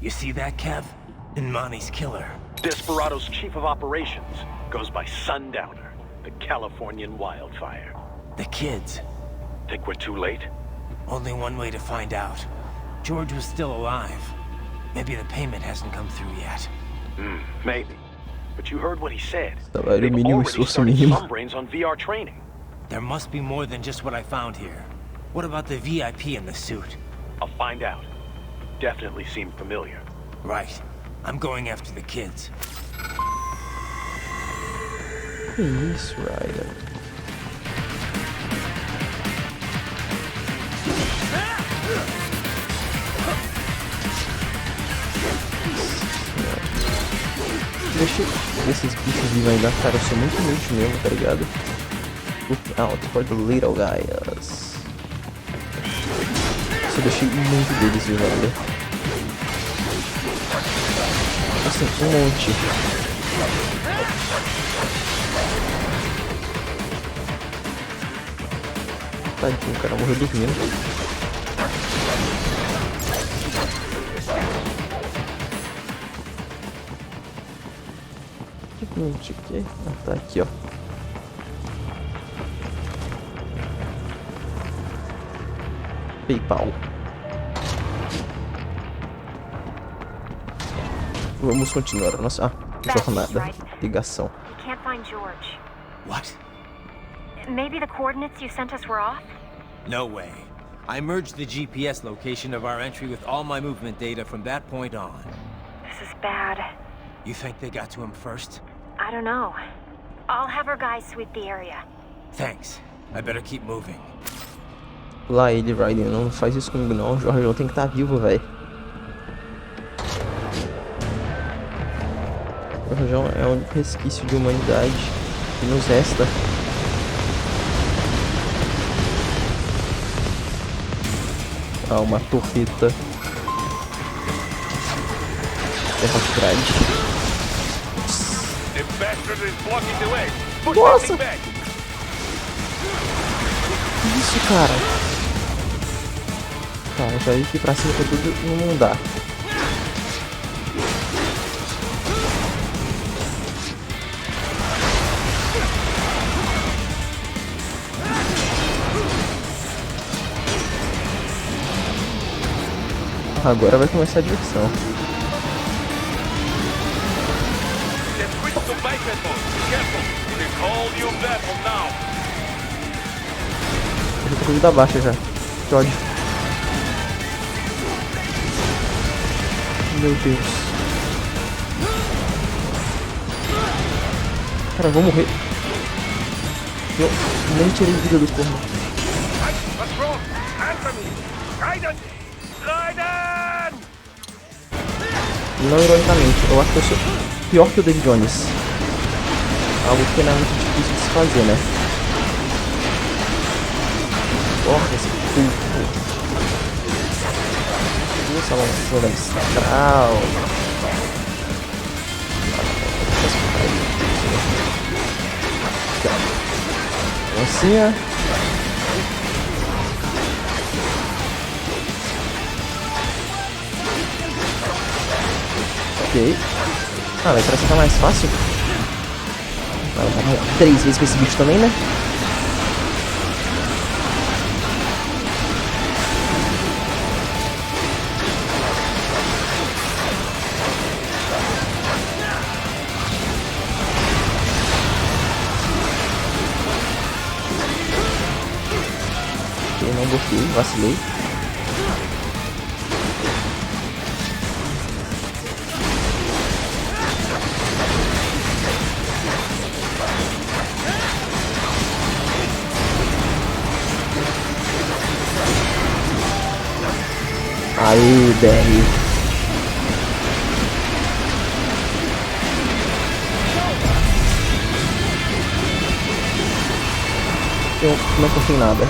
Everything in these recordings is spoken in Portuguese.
You see that, Kev? Inmani's killer. Desperado's chief of operations goes by Sundowner, the Californian wildfire. The kids. Think we're too late? Only one way to find out. George was still alive. Maybe the payment hasn't come through yet. Maybe. But you heard what he said. Salário They've mínimo, already esforço started mínimo. some brains on VR training. There must be more than just what I found here. What about the VIP in the suit? I'll find out. Definitely seemed familiar. Right. I'm going after the kids. Que isso, Ryder? Deixa esses bichos vivos ainda, cara, eu sou muito inútil mesmo, tá ligado? Look out for the little guys. Só deixei muito deles vivos ainda. Assim, um monte. Tadinho, o cara morreu dormindo. Que? Ah, tá aqui, ó. PayPal. Vamos continuar a nossa jornada. Ligação. Can't find George. What? Maybe the coordinates you sent us were off? No way. I merged the GPS location of our entry with all my movement data from that point on. This is bad. You think they got to him first? I don't know. I'll have our guys sweep the area. Thanks. I better keep moving. Lá ele, Ryder, não faz isso comigo não. O Jorge tem que estar vivo, velho. O Jorjão é o único resquício de humanidade que nos resta. Ah, uma torreta. Terra grande. Nossa! Que isso, cara? Tá, já ia aqui pra cima pra tudo não dá. Agora vai começar a diversão. Eu tô com vida baixa já. Que ódio. Meu Deus. Cara, eu vou morrer. Eu nem tirei vida do corpo. Não ironicamente, eu acho que eu sou pior que o David Jones. Algo que não é muito difícil de se fazer, né? Porra, esse puto. Essa lançada astral. Lancinha. Ok. Ah, vai parecer que tá mais fácil. Vamos 3 vezes com esse bicho também, né? Ok, não bloqueei, vacilei. Aí, BR. Eu não confio em nada.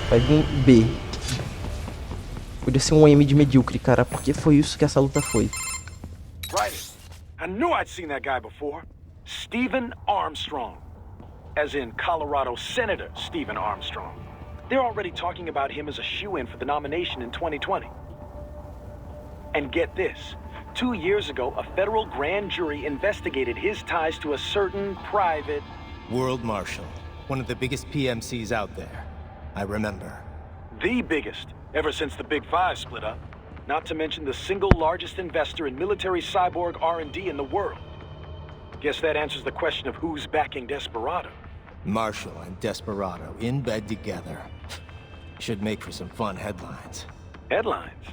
Vai vir B. Podia ser um M de medíocre, cara, porque foi isso que essa luta foi. Right. I knew I'd seen that guy before. Stephen Armstrong. As in Colorado Senator Stephen Armstrong. They're already talking about him as a shoo-in for the nomination in 2020. And get this. 2 years ago, a federal grand jury investigated his ties to a certain private... World Marshal. One of the biggest PMCs out there. I remember. The biggest, ever since the Big Five split up. Not to mention the single largest investor in military cyborg R&D in the world. Guess that answers the question of who's backing Desperado. Marshall and Desperado in bed together. Should make for some fun headlines. Headlines?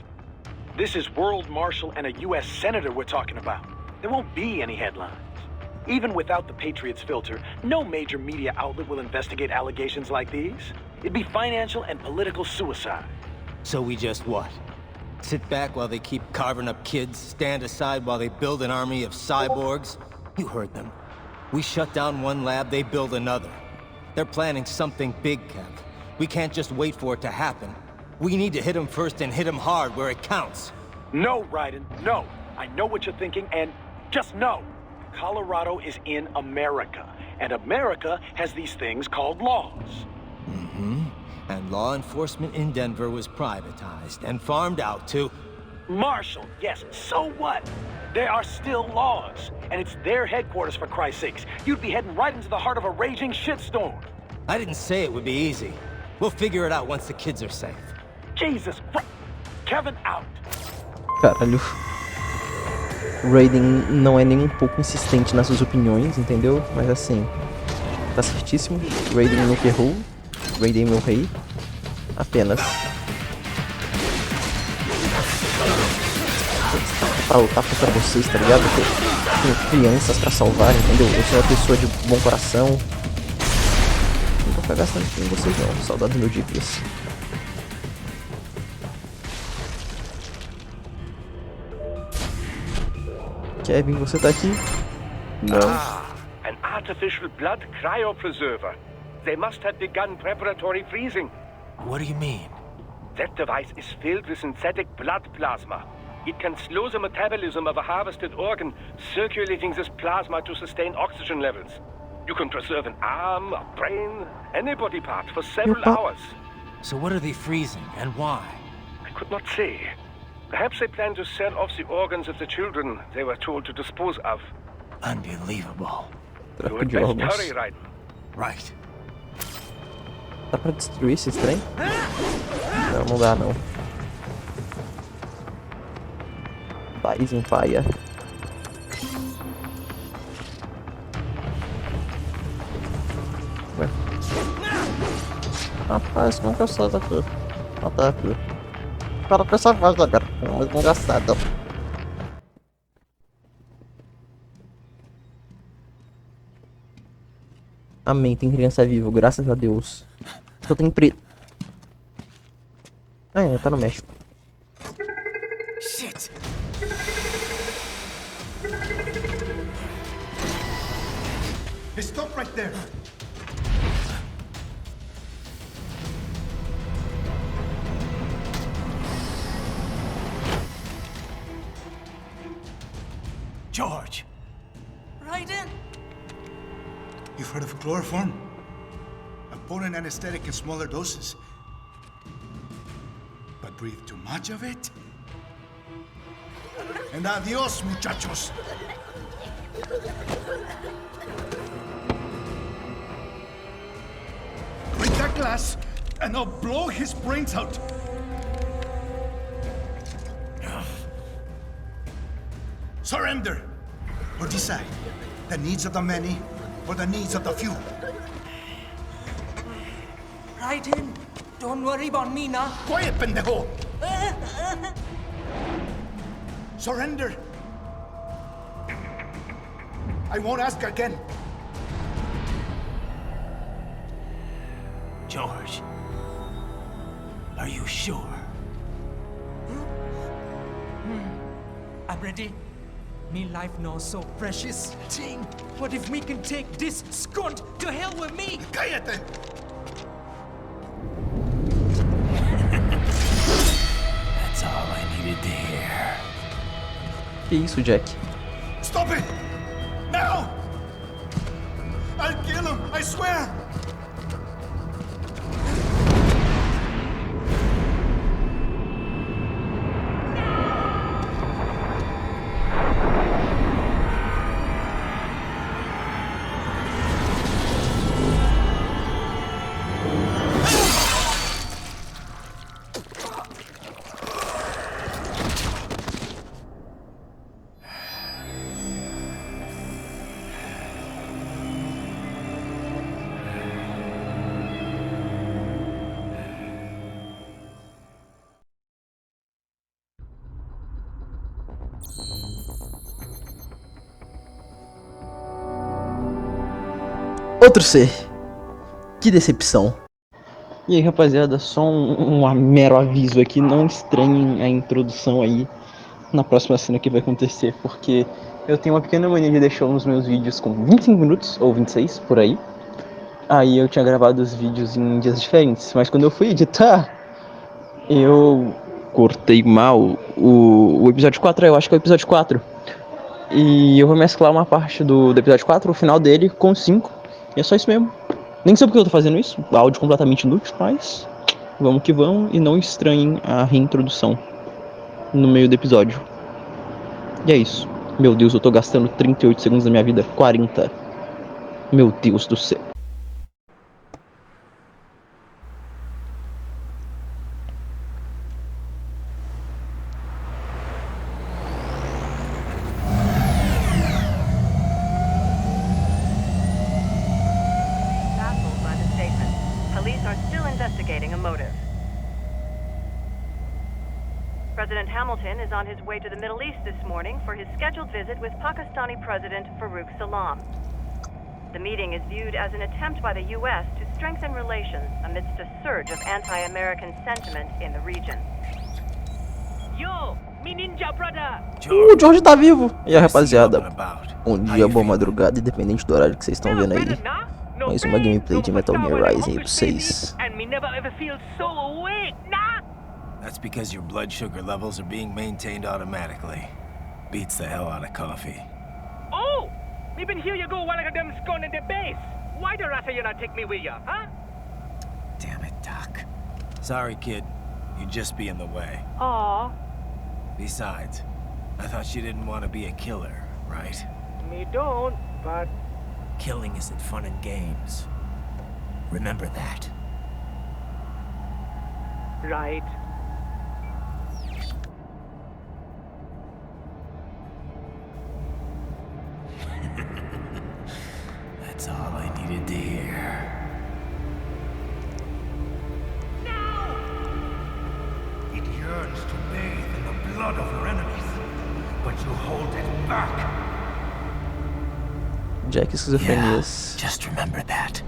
This is World Marshal and a U.S. Senator we're talking about. There won't be any headlines. Even without the Patriots filter, no major media outlet will investigate allegations like these. It'd be financial and political suicide. So we just what? Sit back while they keep carving up kids, stand aside while they build an army of cyborgs? You heard them. We shut down one lab, they build another. They're planning something big, Kev. We can't just wait for it to happen. We need to hit them first and hit them hard where it counts. No, Raiden, no. I know what you're thinking, and just know. Colorado is in America, and America has these things called laws. Mm-hmm. And law enforcement in Denver was privatized and farmed out to... Marshall, yes, so what? There are still laws, and it's their headquarters, for Christ's sakes. You'd be heading right into the heart of a raging shitstorm. I didn't say it would be easy. We'll figure it out once the kids are safe. Jesus Christ. Kevin out. Caralho. Raiden não é nem um pouco insistente nas suas opiniões, entendeu? Mas assim, tá certíssimo. Raiden nunca errou. Raiden meu rei. Apenas. Pra lutar contra vocês, tá ligado? Tem crianças pra salvar, entendeu? Eu sou uma pessoa de bom coração. Não vou ficar gastando com vocês não, saudades medíocres. Kevin, você tá aqui? Não. An artificial blood cryopreserver. They must have begun preparatory freezing. What do you mean? That device is filled with synthetic blood plasma. It can slow the metabolism of a harvested organ, circulating this plasma to sustain oxygen levels. You can preserve an arm, a brain, any body part for several hours. So what are they freezing, and why? I could not say. Perhaps they plan to sell off the organs of the children they were told to dispose of. Unbelievable. You had best hurry, Raiden. Right. Dá pra destruir esse trem? Não, não dá não. País em paia. Ué. Rapaz, como que eu saio daqui? Ah, tá aqui. Para com essa voz agora, é muito engraçado. Amém, tem criança viva, graças a Deus. Só tem preto. Ah, é, tá no México. Shit! Stop right there! George! Raiden! You've heard of chloroform? A potent anesthetic in smaller doses. But breathe too much of it? And adios, muchachos! Break that glass, and I'll blow his brains out! Surrender! Or decide, the needs of the many, or the needs of the few. Raiden, don't worry about me now. Quiet, pendejo! Surrender! I won't ask again. George. Are you sure? I'm ready. Me life now so precious. Ting, what if me can take this skunt to hell with me? Cállate! That's all I needed to hear. Que isso, Jack? Stop it! Now! I'll kill him, I swear! Outro ser. Que decepção. E aí, rapaziada, só um mero aviso aqui, não estranhem a introdução aí na próxima cena que vai acontecer, porque eu tenho uma pequena mania de deixar os meus vídeos com 25 minutos, ou 26, por aí. Aí eu tinha gravado os vídeos em dias diferentes, mas quando eu fui editar, eu cortei mal o episódio 4, eu acho que é o episódio 4. E eu vou mesclar uma parte do episódio 4, o final dele, com o 5, e é só isso mesmo. Nem sei porque eu tô fazendo isso, áudio completamente inútil, mas vamos que vamos e não estranhem a reintrodução no meio do episódio. E é isso. Meu Deus, eu tô gastando 38 segundos da minha vida, 40. Meu Deus do céu. Baffled by the statement, police are still investigating a motive. President Hamilton is on his way to the Middle East this morning for his scheduled visit with Pakistani President Farouk Salam. The meeting is viewed as an attempt by the U.S. to strengthen relations amidst a surge of anti-American sentiment in the region. Yo, me ninja brother! O George tá vivo! E aí, rapaziada, bom dia, boa madrugada, independente do horário que vocês estão vendo aí. Mais uma gameplay de Metal Gear Rising aí pra vocês. That's because your blood sugar levels are being maintained automatically. Beats the hell out of coffee. Oh! Even here you go while I got them scone in the base. Why the rest of you not take me with ya, huh? Damn it, Doc. Sorry, kid. You'd just be in the way. Aw. Besides, I thought you didn't want to be a killer, right? Me don't, but... Killing isn't fun and games. Remember that. Right. That's all I needed to hear. It yearns to bathe in the blood of your enemies, but you hold it back. Jack esquizofrenias. Just remember that.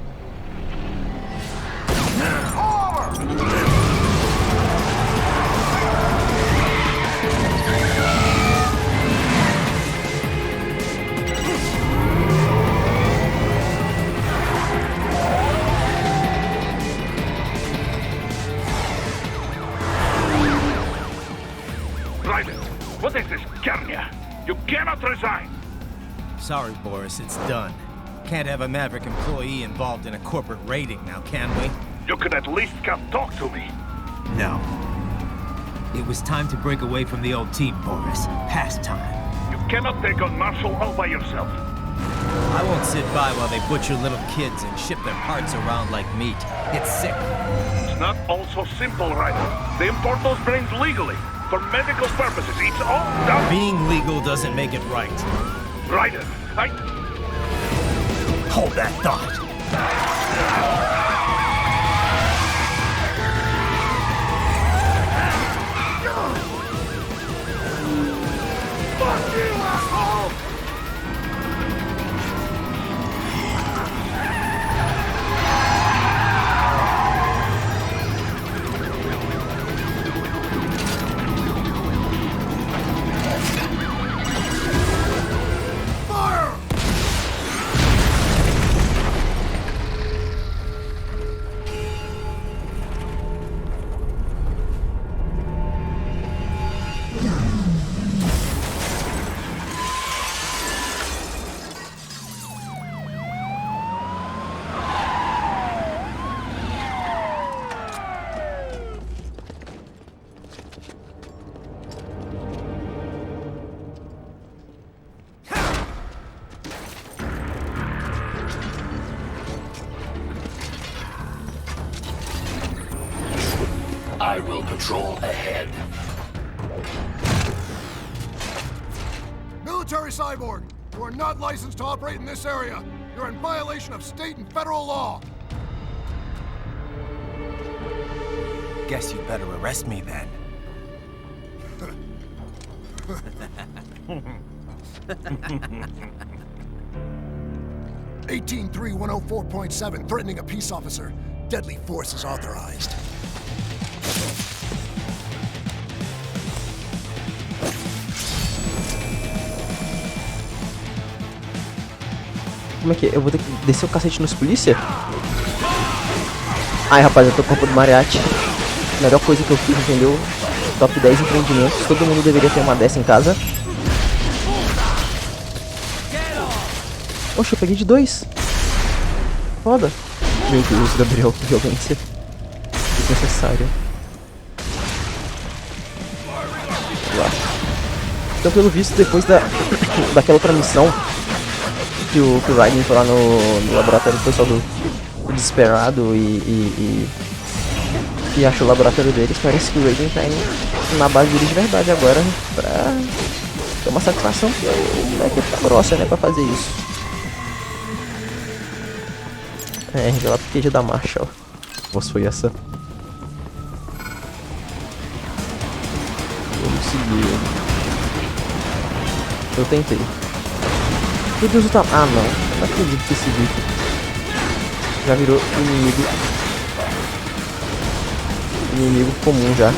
What is this, Garnia? You cannot resign! Sorry, Boris, it's done. Can't have a Maverick employee involved in a corporate raiding now, can we? You could at least come talk to me. No. It was time to break away from the old team, Boris. Past time. You cannot take on Marshall all by yourself. I won't sit by while they butcher little kids and ship their parts around like meat. It's sick. It's not all so simple, Ryder. They import those brains legally. For medical purposes, it's all done. Being legal doesn't make it right. Ryder, Hold that thought. Fuck you, asshole! I will patrol ahead. Military cyborg, you are not licensed to operate in this area. You're in violation of state and federal law. Guess you better arrest me then. (18.3.104.7) threatening a peace officer. Deadly force is authorized. Como é que é? Eu vou ter que descer o cacete nos polícia? Ai, rapaz, eu tô com o corpo do mariachi. Melhor coisa que eu fiz, entendeu? Top 10 empreendimentos. Todo mundo deveria ter uma dessa em casa. Oxe, eu peguei de 2. Foda. Meu Deus, Gabriel, que violência desnecessária. Então, pelo visto, depois daquela outra missão que o Raiden foi lá no laboratório do pessoal do Desesperado e achou o laboratório deles, parece que o Raiden tá indo na base deles de verdade agora pra ter uma satisfação, que o moleque tá grossa, né, pra fazer isso. Revelar pro QG da marcha, ó. Nossa, foi essa. Vamos seguir. Eu tentei. Meu Deus, o tamanho. Ah, não acredito que esse bicho já virou inimigo comum já.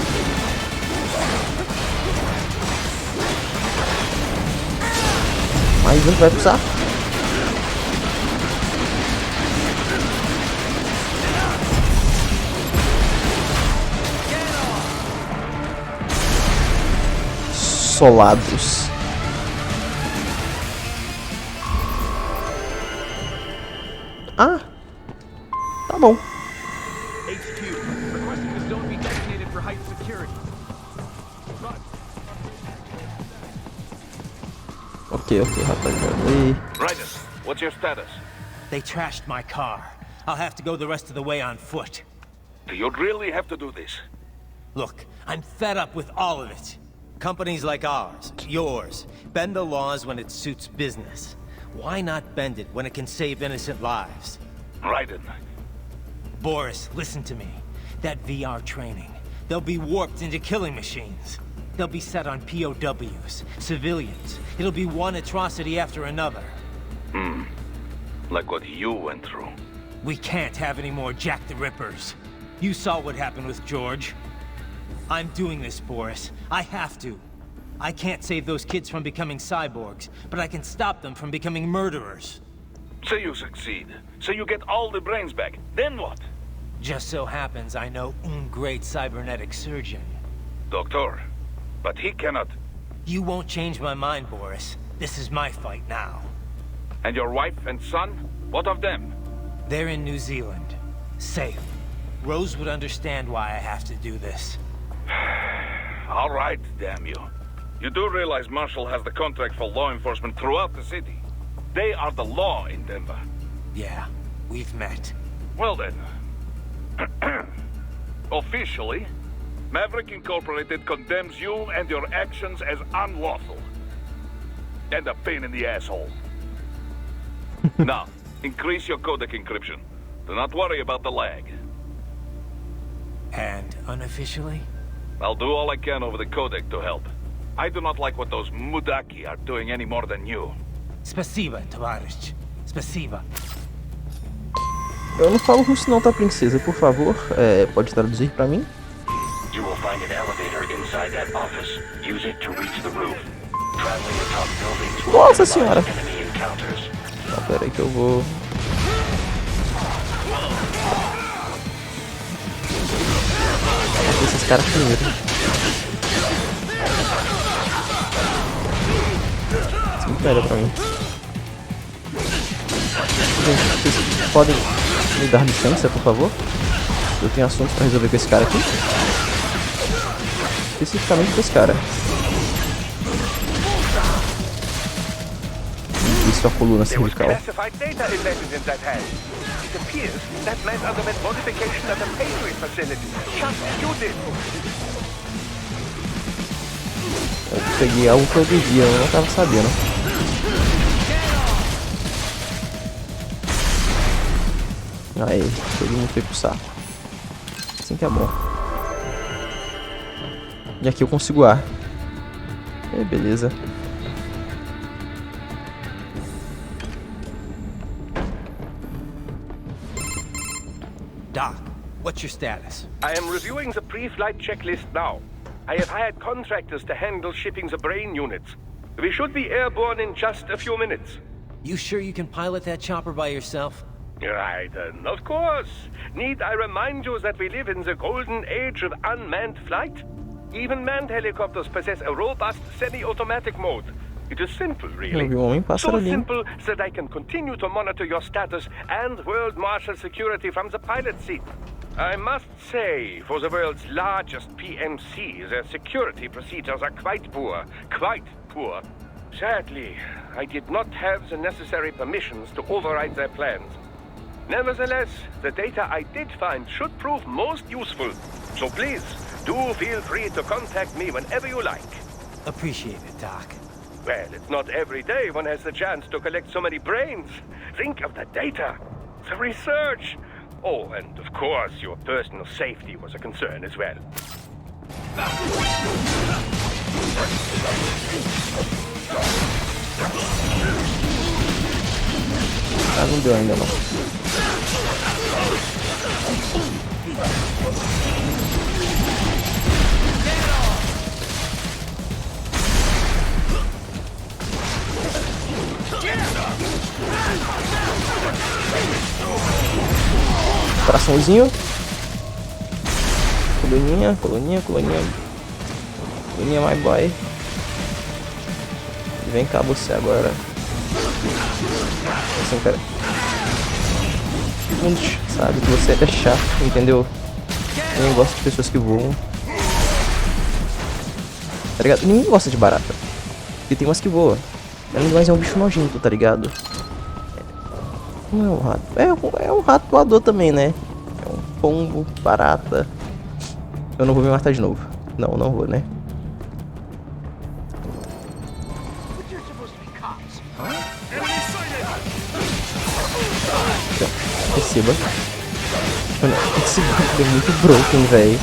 Mais um que vai pro saco. Solados. Ah, tá bom. Ok, rapaziada. Raiden, what's your status? They trashed my car. I'll have to go the rest of the way on foot. Do you really have to do this? Look, I'm fed up with all of it. Companies like ours, yours, bend the laws when it suits business. Why not bend it when it can save innocent lives? Raiden. Boris, listen to me. That VR training, they'll be warped into killing machines. They'll be set on POWs, civilians. It'll be one atrocity after another. Like what you went through. We can't have any more Jack the Rippers. You saw what happened with George. I'm doing this, Boris. I have to. I can't save those kids from becoming cyborgs, but I can stop them from becoming murderers. Say you succeed. Say you get all the brains back. Then what? Just so happens I know un great cybernetic surgeon. Doctor, but he cannot... You won't change my mind, Boris. This is my fight now. And your wife and son? What of them? They're in New Zealand. Safe. Rose would understand why I have to do this. All right, damn you. You do realize Marshall has the contract for law enforcement throughout the city. They are the law in Denver. Yeah, we've met. Well then. Officially, Maverick Incorporated condemns you and your actions as unlawful. And a pain in the asshole. Now, increase your codec encryption. Do not worry about the lag. And unofficially? I'll do all I can over the codec to help. I do not like what those Mudaki are doing any more than you. Spasiba, Tavarish. Spasiba. Eu não falo russo não, tá, princesa? Por favor, pode traduzir pra mim? You will find an elevator inside that office. Use it to reach the roof. Traveling atop buildings will Nossa senhora! enemy encounters. Tá, pera aí que eu vou... Esses caras primeiro. Isso muito melhor pra mim. Gente, vocês podem me dar licença, por favor? Eu tenho assuntos pra resolver com esse cara aqui. Especificamente com esse cara. Isso é a coluna cervical. Eu peguei algo que eu devia, eu não tava sabendo. Aí, todo mundo foi pro saco. Assim que é bom. E aqui eu consigo ar. Beleza. Doc, what's your status? I am reviewing the pre-flight checklist now. I have hired contractors to handle shipping the brain units. We should be airborne in just a few minutes. You sure you can pilot that chopper by yourself? Right, of course. Need I remind you that we live in the golden age of unmanned flight? Even manned helicopters possess a robust semi-automatic mode. It is simple, really. So simple that I can continue to monitor your status and world marshal security from the pilot seat. I must say, for the world's largest PMC, their security procedures are quite poor. Quite poor. Sadly, I did not have the necessary permissions to override their plans. Nevertheless, the data I did find should prove most useful. So please, do feel free to contact me whenever you like. Appreciate it, Doc. Well, it's not every day one has the chance to collect so many brains. Think of the data, the research. Oh, and of course, your personal safety was a concern as well. Ah, não deu ainda não. Coraçãozinho. Coluninha. Coluninha, my boy. Vem cá você agora. Assim, cara. Todo mundo sabe que você é chato, entendeu? Eu nem gosto de pessoas que voam. Tá ligado? Ninguém gosta de barata. Porque tem umas que voam. Mas é um bicho nojento, tá ligado? Não é um rato. É um rato voador também, né? É um pombo, barata. Eu não vou me matar de novo. Não vou, né? Receba. Mano, esse bagulho é muito broken, velho.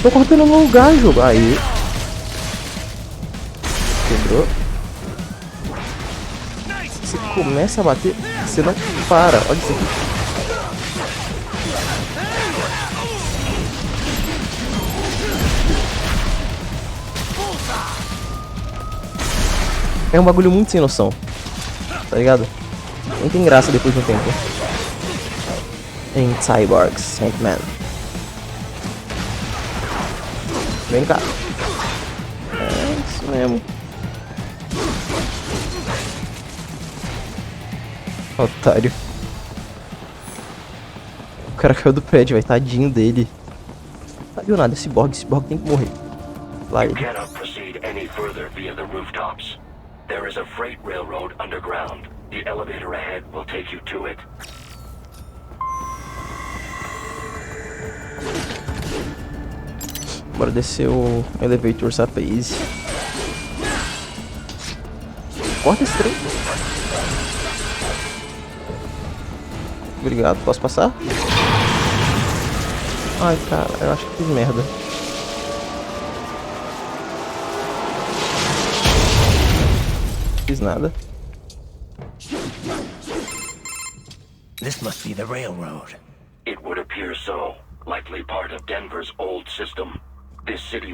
Tô cortando no lugar, jogo. Aí. Quebrou. Você começa a bater, você não para. Olha isso aqui. É um bagulho muito sem noção. Tá ligado? Nem tem graça depois de um tempo. Em Cyborgs, Ant-Man. Vem cá. É isso mesmo. Otário. O cara caiu do prédio, vai, tadinho dele. Não viu nada, esse Cyborg tem que morrer. Lá ele. There is a freight railroad underground. The elevator ahead will take you to it. Bora descer o elevator Sapaze. Corta esse trem. Obrigado, posso passar? Ai, cara, eu acho que fiz merda. Fiz nada. This must be the railroad. It would appear so. Likely part of Denver's old system. This city